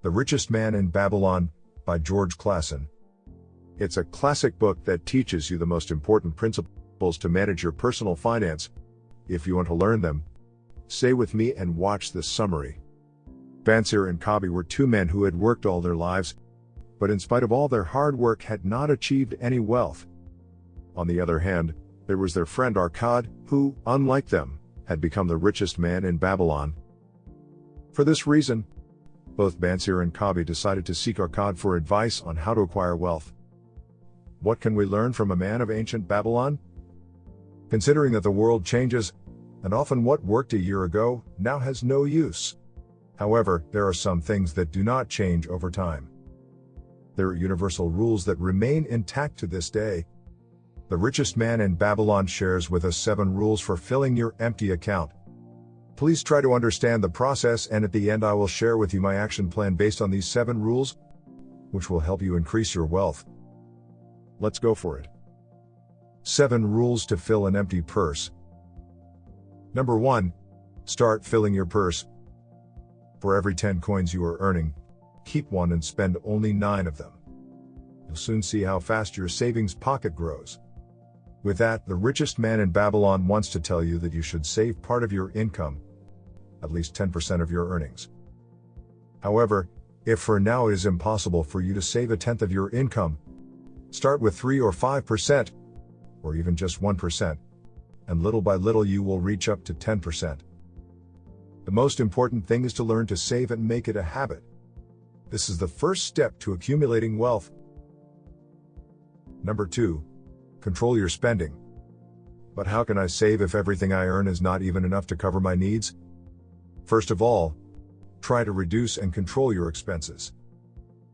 The Richest Man in Babylon, by George Clason. It's a classic book that teaches you the most important principles to manage your personal finance. If you want to learn them, stay with me and watch this summary. Bansir and Kabi were two men who had worked all their lives, but in spite of all their hard work had not achieved any wealth. On the other hand, there was their friend Arkad, who, unlike them, had become the richest man in Babylon. For this reason, both Bansir and Kabi decided to seek Arkad for advice on how to acquire wealth. What can we learn from a man of ancient Babylon? Considering that the world changes, and often what worked a year ago now has no use. However, there are some things that do not change over time. There are universal rules that remain intact to this day. The Richest Man in Babylon shares with us 7 rules for filling your empty account. Please try to understand the process, and at the end I will share with you my action plan based on these 7 rules, which will help you increase your wealth. Let's go for it. 7 rules to fill an empty purse. Number 1. Start filling your purse. For every 10 coins you are earning, keep 1 and spend only 9 of them. You'll soon see how fast your savings pocket grows. With that, the Richest Man in Babylon wants to tell you that you should save part of your income, at least 10% of your earnings. However, if for now it is impossible for you to save a tenth of your income, start with 3 or 5%, or even just 1%, and little by little you will reach up to 10%. The most important thing is to learn to save and make it a habit. This is the first step to accumulating wealth. Number 2. Control your spending. But how can I save if everything I earn is not even enough to cover my needs? First of all, try to reduce and control your expenses.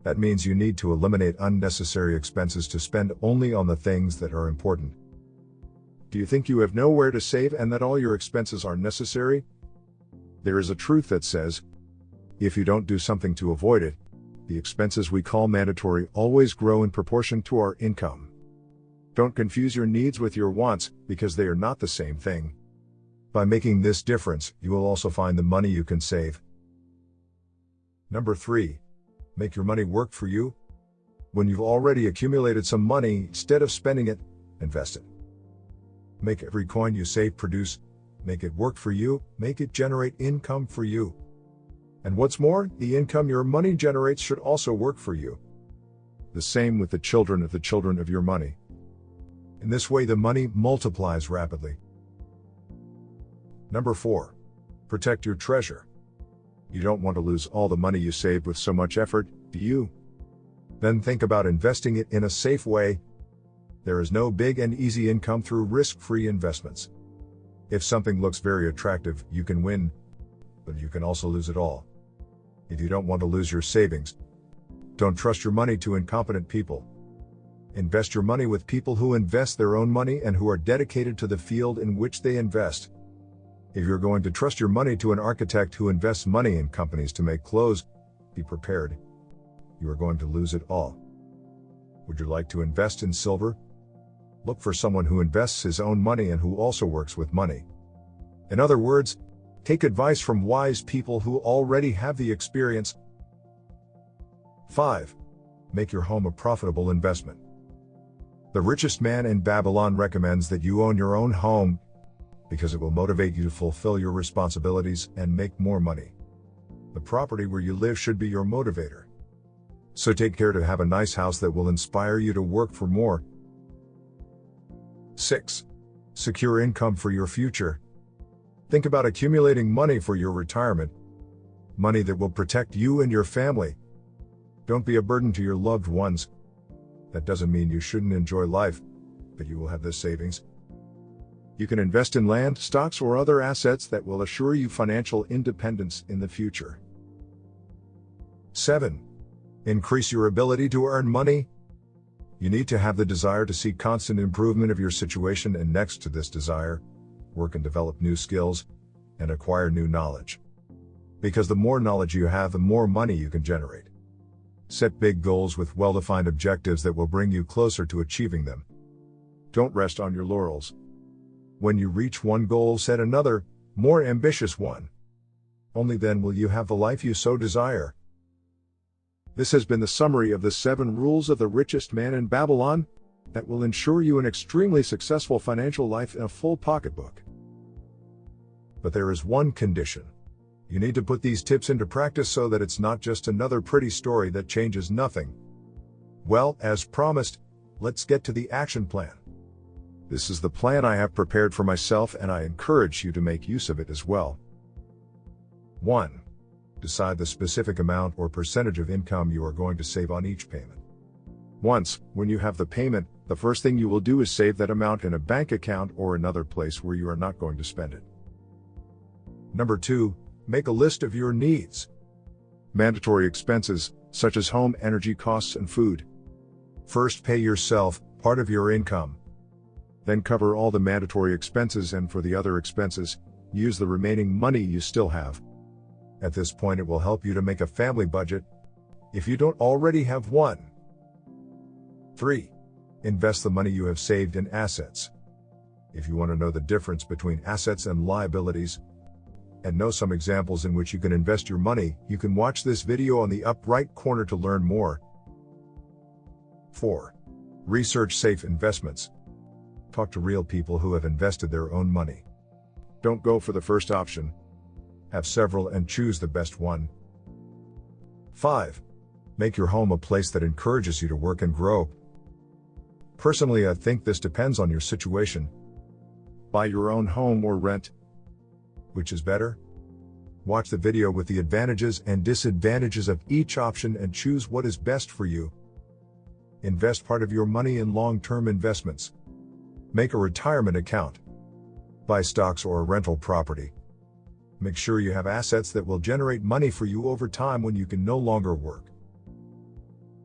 That means you need to eliminate unnecessary expenses to spend only on the things that are important. Do you think you have nowhere to save and that all your expenses are necessary? There is a truth that says, if you don't do something to avoid it, the expenses we call mandatory always grow in proportion to our income. Don't confuse your needs with your wants, because they are not the same thing. By making this difference, you will also find the money you can save. Number 3. Make your money work for you. When you've already accumulated some money, instead of spending it, invest it. Make every coin you save produce. Make it work for you, make it generate income for you. And what's more, the income your money generates should also work for you. The same with the children of your money. In this way, the money multiplies rapidly. Number 4. Protect your treasure. You don't want to lose all the money you saved with so much effort, do you? Then think about investing it in a safe way. There is no big and easy income through risk-free investments. If something looks very attractive, you can win, but you can also lose it all. If you don't want to lose your savings, don't trust your money to incompetent people. Invest your money with people who invest their own money and who are dedicated to the field in which they invest. If you're going to trust your money to an architect who invests money in companies to make clothes, be prepared. You are going to lose it all. Would you like to invest in silver? Look for someone who invests his own money and who also works with money. In other words, take advice from wise people who already have the experience. 5. Make your home a profitable investment. The Richest Man in Babylon recommends that you own your own home, because it will motivate you to fulfill your responsibilities and make more money. The property where you live should be your motivator. So take care to have a nice house that will inspire you to work for more. 6. Secure income for your future. Think about accumulating money for your retirement. Money that will protect you and your family. Don't be a burden to your loved ones. That doesn't mean you shouldn't enjoy life, but you will have this savings. You can invest in land, stocks, or other assets that will assure you financial independence in the future. 7. Increase your ability to earn money. You need to have the desire to see constant improvement of your situation, and next to this desire, work and develop new skills and acquire new knowledge. Because the more knowledge you have, the more money you can generate. Set big goals with well-defined objectives that will bring you closer to achieving them. Don't rest on your laurels. When you reach one goal, set another, more ambitious one. Only then will you have the life you so desire. This has been the summary of the 7 rules of the richest man in Babylon that will ensure you an extremely successful financial life in a full pocketbook. But there is one condition. You need to put these tips into practice so that it's not just another pretty story that changes nothing. Well, as promised, let's get to the action plan. This is the plan I have prepared for myself, and I encourage you to make use of it as well. 1. Decide the specific amount or percentage of income you are going to save on each payment. Once, when you have the payment, the first thing you will do is save that amount in a bank account or another place where you are not going to spend it. Number 2. Make a list of your needs. Mandatory expenses, such as home, energy costs, and food. First, pay yourself part of your income. Then cover all the mandatory expenses, and for the other expenses, use the remaining money you still have. At this point, it will help you to make a family budget, if you don't already have one. 3. Invest the money you have saved in assets. If you want to know the difference between assets and liabilities, and know some examples in which you can invest your money, you can watch this video on the upper right corner to learn more. 4. Research safe investments. Talk to real people who have invested their own money. Don't go for the first option. Have several and choose the best one. 5. Make your home a place that encourages you to work and grow. Personally, I think this depends on your situation. Buy your own home or rent. Which is better? Watch the video with the advantages and disadvantages of each option and choose what is best for you. Invest part of your money in long-term investments. Make a retirement account. Buy stocks or a rental property. Make sure you have assets that will generate money for you over time when you can no longer work.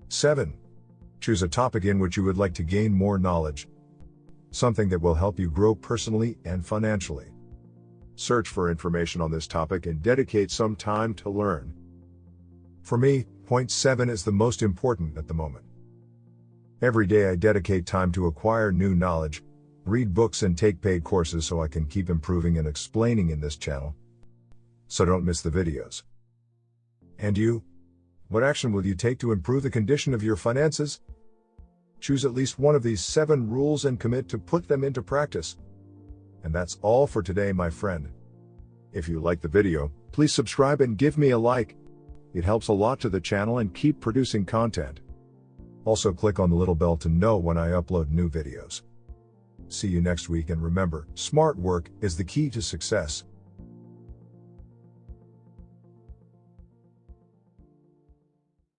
7. Choose a topic in which you would like to gain more knowledge. Something that will help you grow personally and financially. Search for information on this topic and dedicate some time to learn. For me, point 7 is the most important at the moment. Every day I dedicate time to acquire new knowledge, read books and take paid courses so I can keep improving and explaining in this channel. So don't miss the videos. And you? What action will you take to improve the condition of your finances? Choose at least one of these 7 rules and commit to put them into practice. And that's all for today, my friend. If you like the video, please subscribe and give me a like. It helps a lot to the channel and keep producing content. Also click on the little bell to know when I upload new videos. See you next week, and remember, smart work is the key to success.